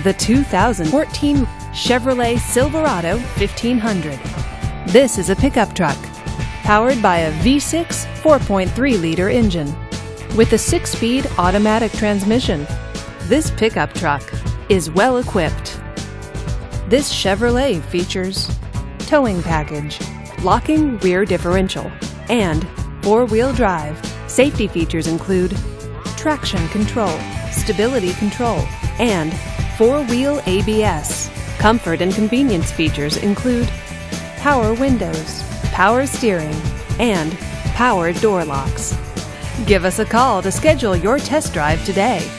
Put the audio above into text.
the 2014 Chevrolet Silverado 1500. This is a pickup truck powered by a V6 4.3-liter engine with a 6-speed automatic transmission. This pickup truck is well equipped. This Chevrolet features towing package, locking rear differential, and 4-wheel drive. Safety features include traction control, stability control, and 4-wheel ABS. Comfort and convenience features include power windows, power steering, and power door locks. Give us a call to schedule your test drive today.